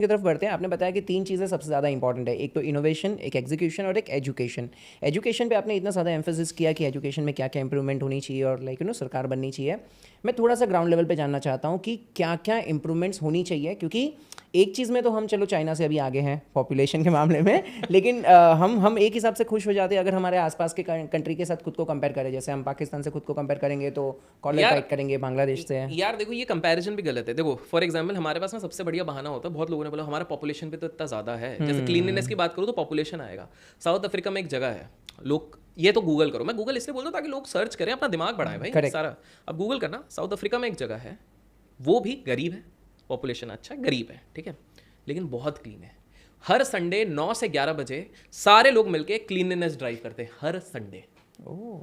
की तरफ बढ़ते हैं। आपने बताया कि 3 चीज़ें सबसे ज़्यादा इंपॉर्टेंट है, एक तो इनोवेशन, एक एग्जीक्यूशन और एक एजुकेशन। एजुकेशन पे आपने इतना ज़्यादा एम्फेसिस किया कि एजुकेशन में क्या-क्या इंप्रूवमेंट होनी चाहिए और सरकार बननी चाहिए। मैं थोड़ा-सा ग्राउंड लेवल पे जानना चाहता हूँ कि क्या-क्या इंप्रूवमेंट्स होनी चाहिए, क्योंकि एक चीज़ में तो हम चलो चाइना से अभी आगे हैं पॉपुलेशन के मामले में, लेकिन हम एक हिसाब से खुश हो जाते हैं अगर हमारे आस-पास के कंट्री के साथ खुद को कंपेयर करें। जैसे हम पाकिस्तान से खुद को कंपेयर करेंगे तो कॉलर यार टाइट करेंगे, बांग्लादेश से। यार देखो, ये कंपैरिजन भी गलत है। देखो फॉर एग्जांपल हमारे पास ना सबसे बढ़िया बहाना होता है, बहुत लोगों ने बोला हमारा पॉपुलेशन भी तो इतना ज़्यादा है। जैसे क्लीनलीनेस की बात करूँ तो पॉपुलेशन आएगा। साउथ अफ्रीका में एक जगह है, लोग ये तो गूगल करो, मैं गूगल इसलिए बोलता हूँ ताकि लोग सर्च करें, अपना दिमाग बढ़ाएं भाई करेक्ट। सारा। अब गूगल करना, साउथ अफ्रीका में एक जगह है, वो भी गरीब है, पॉपुलेशन अच्छा है, गरीब है, ठीक है, लेकिन बहुत क्लीन है। हर संडे 9 से 11 बजे सारे लोग मिलके क्लीनलीनेस ड्राइव करते हैं हर संडे। ओह।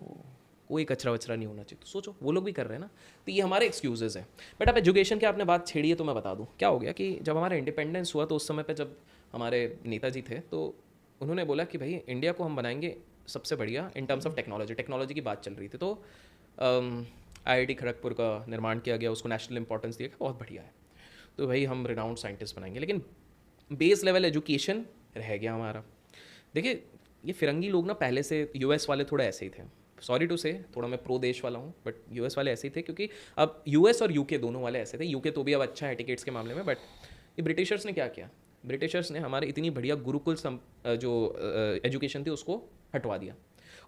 कोई कचरा वचरा नहीं होना चाहिए। तो सोचो वो लोग भी कर रहे हैं ना। तो ये हमारे एक्सक्यूजेज हैं। बट अब एजुकेशन की आपने बात छेड़ी है तो मैं बता दूं क्या हो गया कि जब हमारा इंडिपेंडेंस हुआ तो उस समय पे जब हमारे नेताजी थे तो उन्होंने बोला कि भाई इंडिया को हम बनाएंगे सबसे बढ़िया in terms of technology. Technology की बात चल रही थी तो IIT खड़गपुर का निर्माण किया गया, उसको नेशनल इंपॉर्टेंस दिया गया, बहुत बढ़िया है। तो भाई हम रिनाउंड साइंटिस्ट बनाएंगे, लेकिन बेस लेवल एजुकेशन रह गया हमारा। देखिए ये फिरंगी लोग ना पहले से, US वाले थोड़े ऐसे ही थे, सॉरी टू से, थोड़ा मैं प्रो देश वाला हूँ, बट US वाले ऐसे ही थे क्योंकि अब US और UK दोनों वाले ऐसे थे। UK तो भी अब अच्छा है टिकट्स के मामले में, बट ये ब्रिटिशर्स ने क्या किया, ब्रिटिशर्स ने हमारे इतनी बढ़िया गुरुकुल जो एजुकेशन थी उसको हटवा दिया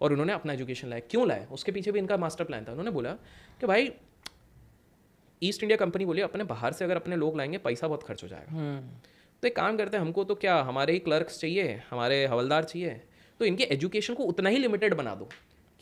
और उन्होंने अपना एजुकेशन लाया। क्यों लाया, उसके पीछे भी इनका मास्टर प्लान था। उन्होंने बोला कि भाई ईस्ट इंडिया कंपनी बोली अपने बाहर से अगर अपने लोग लाएंगे पैसा बहुत खर्च हो जाएगा, तो एक काम करते हैं, हमको तो क्या हमारे ही क्लर्क्स चाहिए, हमारे हवलदार चाहिए, तो इनके एजुकेशन को उतना ही लिमिटेड बना दो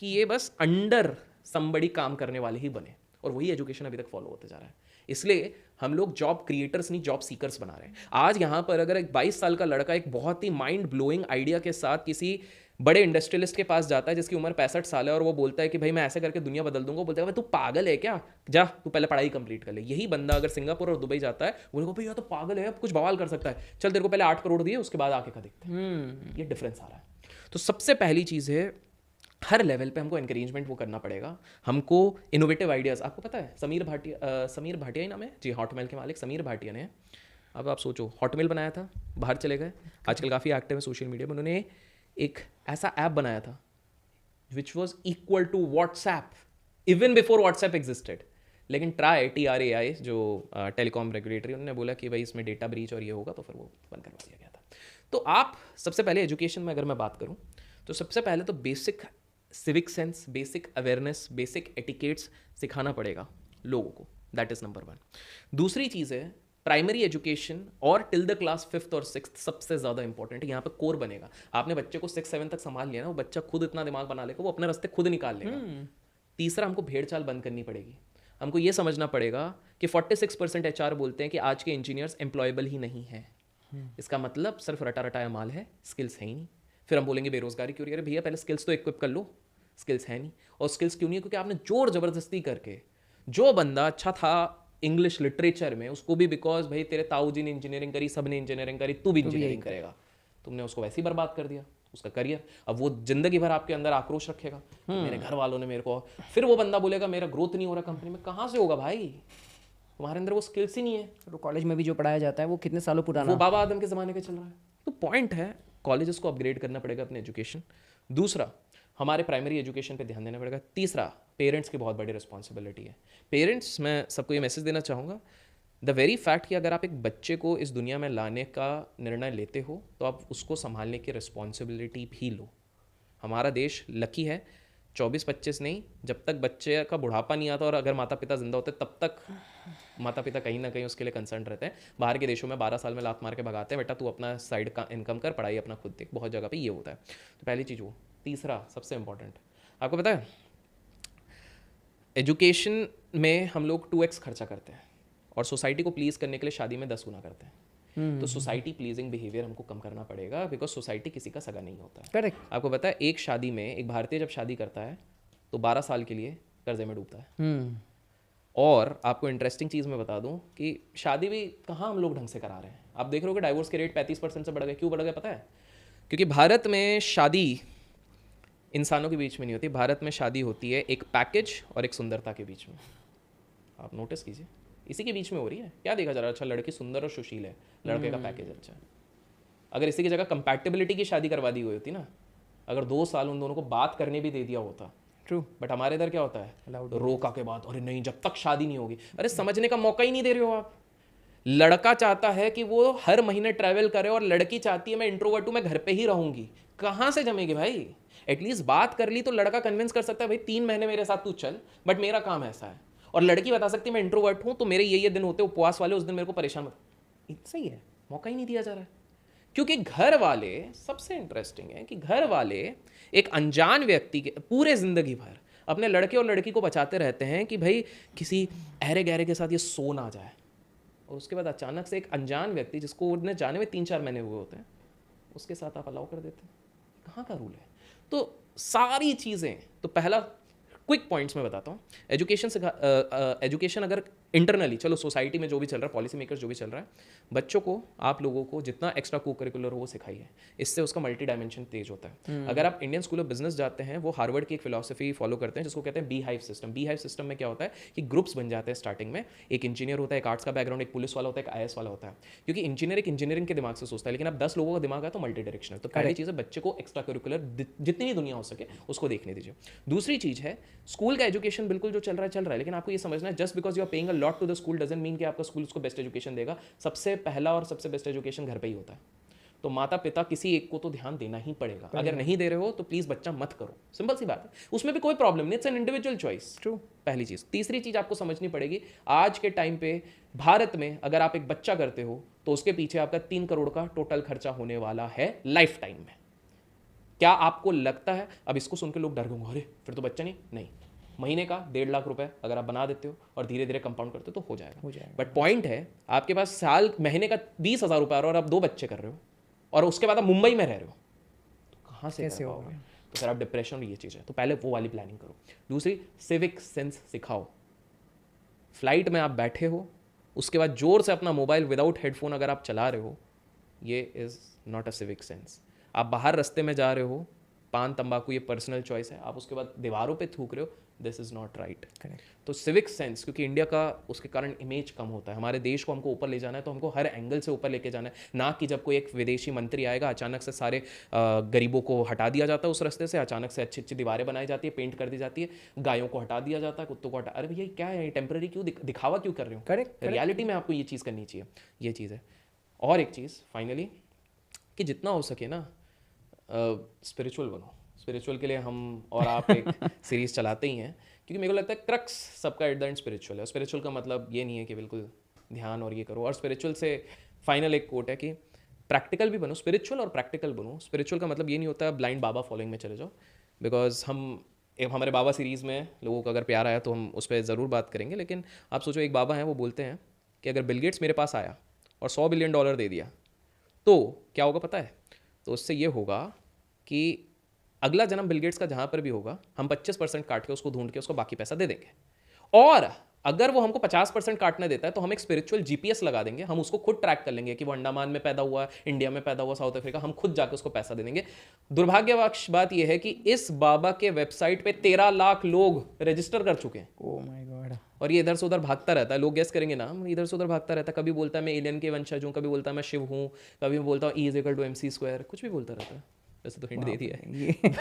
कि ये बस अंडर समबड़ी काम करने वाले ही बने। और वही एजुकेशन अभी तक फॉलो होते जा रहा है। इसलिए हम लोग जॉब क्रिएटर्स नहीं जॉब सीकर्स बना रहे हैं। आज यहाँ पर अगर एक 22 साल का लड़का एक बहुत ही माइंड ब्लोइंग आइडिया के साथ किसी बड़े इंडस्ट्रियलिस्ट के पास जाता है जिसकी उम्र 65 साल है और वो बोलता है कि भाई मैं ऐसे करके दुनिया बदल दूंगा, बोलता है भाई तू पागल है क्या, जा तू पहले पढ़ाई कंप्लीट कर ले। यही बंदा अगर सिंगापुर और दुबई जाता है, बोलेगा भाई यार तो पागल है, अब कुछ बवाल कर सकता है, चल तेरे को पहले 8 करोड़ दिए उसके बाद आके का देखते हैं। ये डिफरेंस आ रहा है। तो सबसे पहली चीज़ है हर लेवल पे हमको एनकरेजमेंट वो करना पड़ेगा। हमको इनोवेटिव आइडियाज़, आपको पता है समीर भाटिया ही नाम है जी, हॉटमेल के मालिक समीर भाटिया ने, अब आप सोचो हॉटमेल बनाया था, बाहर चले गए, आजकल काफ़ी एक्टिव है सोशल मीडिया में। उन्होंने एक ऐसा ऐप बनाया था which was equal to WhatsApp even before WhatsApp existed. लेकिन TRAI जो टेलीकॉम रेगुलेटरी, उन्होंने बोला कि भाई इसमें डेटा ब्रीच और ये होगा, तो फिर वो बंद करवा दिया गया था। तो आप सबसे पहले एजुकेशन में अगर मैं बात करूं तो सबसे पहले तो basic civic sense, basic awareness, basic etiquettes सिखाना पड़ेगा लोगों को। That is number 1। दूसरी चीज़ है प्राइमरी एजुकेशन और टिल द क्लास 5th और 6th सबसे ज़्यादा इंपॉर्टेंट है। यहाँ पे कोर बनेगा। आपने बच्चे को 6-7 तक संभाल लिया ना, वो बच्चा खुद इतना दिमाग बना लेगा, वो अपने रास्ते खुद निकाल लेगा। तीसरा, हमको भेड़ चाल बंद करनी पड़ेगी। हमको ये समझना पड़ेगा कि 46% HR बोलते हैं कि आज के इंजीनियर्स एम्प्लॉयबल ही नहीं है। इसका मतलब सिर्फ रटा रटाया माल है, स्किल्स है ही नहीं। फिर हम बोलेंगे बेरोजगारी क्यों? अरे भैया पहले स्किल्स तो इक्विप कर लो, स्किल्स है नहीं। और स्किल्स क्यों नहीं है? क्योंकि आपने जोर जबरदस्ती करके, जो बंदा अच्छा था इंग्लिश लिटरेचर में, उसको भी बिकॉज भाई तेरे ताऊ जी ने इंजीनियरिंग करी, सब ने इंजीनियरिंग करी, तू भी इंजीनियरिंग करेगा, तुमने उसको वैसे ही बर्बाद कर दिया, उसका करियर। अब वो जिंदगी भर आपके अंदर आक्रोश रखेगा, मेरे घर वालों ने मेरे को, फिर वो बंदा बोलेगा मेरा ग्रोथ नहीं हो रहा कंपनी में। कहाँ से होगा भाई, तुम्हारे अंदर वो स्किल्स ही नहीं है। तो कॉलेज में भी जो पढ़ाया जाता है वो कितने सालों पुराना, वो बाबा आदम के ज़माने का चल रहा है। तो पॉइंट है कॉलेजेस को अपग्रेड करना पड़ेगा अपने एजुकेशन। दूसरा, हमारे प्राइमरी एजुकेशन पे ध्यान देना पड़ेगा। तीसरा, पेरेंट्स की बहुत बड़ी रिस्पॉन्सिबिलिटी है। पेरेंट्स, मैं सबको ये मैसेज देना चाहूँगा, द वेरी फैक्ट कि अगर आप एक बच्चे को इस दुनिया में लाने का निर्णय लेते हो तो आप उसको संभालने की रिस्पॉन्सिबिलिटी भी लो। हमारा देश लकी है, 24-25 नहीं, जब तक बच्चे का बुढ़ापा नहीं आता और अगर माता पिता जिंदा होते तब तक माता पिता कहीं ना कहीं उसके लिए कंसर्न रहते हैं। बाहर के देशों में 12 साल में लात मार के भगाते हैं, बेटा तू अपना साइड का इनकम कर, पढ़ाई अपना खुद देख। बहुत जगह पे ये होता है। तो पहली चीज़ वो। तीसरा सबसे इंपॉर्टेंट, आपको पता है एजुकेशन में हम लोग 2x खर्चा करते हैं और सोसाइटी को प्लीज़ करने के लिए शादी में 10 गुना करते हैं। तो सोसाइटी प्लीजिंग बिहेवियर हमको कम करना पड़ेगा, बिकॉज सोसाइटी किसी का सगा नहीं होता है। करेक्ट। आपको पता है एक शादी में एक भारतीय जब शादी करता है तो 12 साल के लिए कर्जे में डूबता है। और आपको इंटरेस्टिंग चीज़ मैं बता दूं कि शादी भी कहाँ हम लोग ढंग से करा रहे हैं। आप देख रहे हो कि डाइवोर्स के रेट 35% से बढ़ गए। क्यों बढ़ गए पता है? क्योंकि भारत में शादी इंसानों के बीच में नहीं होती, भारत में शादी होती है एक पैकेज और एक सुंदरता के बीच में। आप नोटिस कीजिए, इसी के बीच में हो रही है। क्या देखा जा रहा है? अच्छा लड़की सुंदर और सुशील है, लड़के का पैकेज अच्छा है। अगर इसी की जगह कंपैटिबिलिटी की शादी करवा दी हुई होती ना, अगर 2 साल उन दोनों को बात करने भी दे दिया होता। ट्रू। बट हमारे इधर क्या होता है? Allowed रोका के बाद, अरे नहीं जब तक शादी नहीं होगी। अरे समझने का मौका ही नहीं दे रहे हो आप। लड़का चाहता है कि वो हर महीने ट्रैवल करे और लड़की चाहती है मैं इंट्रोवर्ट हूं, मैं घर पे ही रहूंगी। कहां से जमेगी भाई? एटलीस्ट बात कर ली तो लड़का कन्विंस कर सकता है भाई 3 महीने मेरे साथ तू चल, बट मेरा काम ऐसा है। और लड़की बता सकती है मैं इंट्रोवर्ट हूं तो मेरे ये दिन होते उपवास वाले, उस दिन मेरे को परेशान मत। सही है, मौका ही नहीं दिया जा रहा है। क्योंकि घर वाले, सबसे इंटरेस्टिंग है कि घर वाले एक अनजान व्यक्ति के पूरे जिंदगी भर अपने लड़के और लड़की को बचाते रहते हैं कि भाई किसी अहरे गहरे के साथ ये सो ना जाए, और उसके बाद अचानक से एक अनजान व्यक्ति जिसको उन्हें जाने में 3-4 महीने हुए होते हैं, उसके साथ आप अलाउ कर देते हैं। कहाँ का रूल है? तो सारी चीज़ें, तो पहला क्विक पॉइंट्स में बताता हूँ। एजुकेशन अगर इंटरनली, चलो सोसाइटी में जो भी चल रहा है, पॉलिसी मेकर्स जो भी चल रहा है, बच्चों को, आप लोगों को जितना एक्स्ट्रा को करिकुलर हो वो सिखाइए, इससे उसका मल्टी डायमेंशन तेज होता है। अगर आप इंडियन स्कूल ऑफ बिजनेस जाते हैं, वो हार्वर्ड की एक फिलॉसफी फॉलो करते हैं जिसको कहते हैं bee hive system. Bee hive system में क्या होता है कि ग्रुप्स बन जाते हैं स्टार्टिंग में। एक इंजीनियर होता है, एक आर्ट्स का बैकग्राउंड, एक पुलिस वाला होता है, एक IAS वाला होता है। क्योंकि इंजीनियर एक इंजीनियरिंग के दिमाग से सोचता है, लेकिन अब 10 लोगों का दिमाग है तो मल्टी डायरेक्शनल। तो पहली चीज़ है बच्चे को एक्स्ट्रा करिकुलर जितनी भी दुनिया हो सके उसको देखने दीजिए। दूसरी चीज़ है स्कूल का एजुकेशन बिल्कुल जो चल रहा है, लेकिन आपको ये समझना है just because you are paying a lot to the school doesn't mean कि आपका स्कूल उसको बेस्ट एजुकेशन देगा। सबसे पहला और सबसे बेस्ट एजुकेशन घर पे ही होता है। तो माता पिता किसी एक को तो ध्यान देना ही पड़ेगा। अगर नहीं दे रहे हो तो प्लीज बच्चा मत करो, सिंपल सी बात है। उसमें भी कोई प्रॉब्लम नहीं, it's an individual choice. True, पहली चीज। तीसरी चीज आपको समझनी पड़ेगी, आज के टाइम पे भारत में अगर आप एक बच्चा करते हो तो उसके पीछे आपका 3 करोड़ का टोटल खर्चा होने वाला है लाइफ टाइम में। क्या आपको लगता है, अब इसको सुन के लोग डर गए, अरे फिर तो बच्चा नहीं, महीने का 1.5 लाख रुपए अगर आप बना देते हो और धीरे धीरे कंपाउंड करते हो तो हो जाएगा। बट पॉइंट है आपके पास साल महीने का 20,000 रुपए और आप 2 बच्चे कर रहे हो और उसके बाद आप मुंबई में रह रहे हो, तो कहाँ से कैसे होगा? तो फिर आप डिप्रेशन, ये चीज़ है। तो पहले वो वाली प्लानिंग करो। दूसरी, सिविक सेंस सिखाओ। फ्लाइट में आप बैठे हो, उसके बाद जोर से अपना मोबाइल विदाउट हेडफोन अगर आप चला रहे हो, ये is not a civic sense. आप बाहर रास्ते में जा रहे हो, पान तंबाकू ये पर्सनल चॉइस है, आप उसके बाद दीवारों पे थूक रहे हो, दिस इज़ नॉट राइट। तो सिविक सेंस, क्योंकि इंडिया का उसके कारण इमेज कम होता है। हमारे देश को हमको ऊपर ले जाना है तो हमको हर एंगल से ऊपर लेके जाना है, ना कि जब कोई एक विदेशी मंत्री आएगा अचानक से सारे गरीबों को हटा दिया जाता है उस रास्ते से, अचानक से अच्छी अच्छी दीवारें बनाई जाती है, पेंट कर दी जाती है, गायों को हटा दिया जाता है, कुत्तों को हटा। अरे भैया क्या है, टेम्पररी क्यों दिखावा क्यों कर रहे हो? करेक्ट, रियलिटी में आपको ये चीज़ करनी चाहिए। ये चीज़ है। और एक चीज़ फाइनली, कि जितना हो सके ना स्पिरिचुअल बनो। स्पिरिचुअल के लिए हम और आप एक सीरीज़ चलाते ही हैं, क्योंकि मेरे को लगता है क्रक्स सबका एट द एंड स्पिरिचुअल है। स्पिरिचुअल का मतलब ये नहीं है कि बिल्कुल ध्यान और ये करो। और स्पिरिचुअल से फाइनल एक कोट है कि प्रैक्टिकल भी बनो, स्पिरिचुअल और प्रैक्टिकल बनो। स्पिरिचुअल का मतलब ये नहीं होता ब्लाइंड बाबा फॉलोइंग में चले जाओ, बिकॉज हमारे बाबा सीरीज़ में लोगों को अगर प्यार आया तो हम उस पर ज़रूर बात करेंगे। लेकिन आप सोचो, एक बाबा हैं, वो बोलते हैं कि अगर बिल गेट्स मेरे पास आया और $100 बिलियन दे दिया तो क्या होगा पता है? तो उससे ये होगा कि अगला जन्म बिल गेट्स का जहाँ पर भी होगा, हम 25% काट के उसको ढूंढ के उसको बाकी पैसा दे देंगे। और अगर वो हमको 50% काटने देता है तो हम एक स्पिरिचुअल GPS लगा देंगे, हम उसको खुद ट्रैक कर लेंगे कि वो अंडमान में पैदा हुआ, इंडिया में पैदा हुआ, साउथ अफ्रीका, हम खुद जाकर उसको पैसा दे देंगे। दुर्भाग्यवश बात यह है कि इस बाबा के वेबसाइट पे 13 लाख लोग रजिस्टर कर चुके हैं। Oh my God. और ये इधर से उधर भागता रहता है, लोग गेस करेंगे ना, इधर से उधर भागता रहता है। कभी बोलता है मैं एलियन के वंशज हूँ, कभी बोलता है मैं शिव हूँ, कभी बोलता हूँ E = MC², कुछ भी बोलता रहता है। वैसे तो हिंट दे दिया है।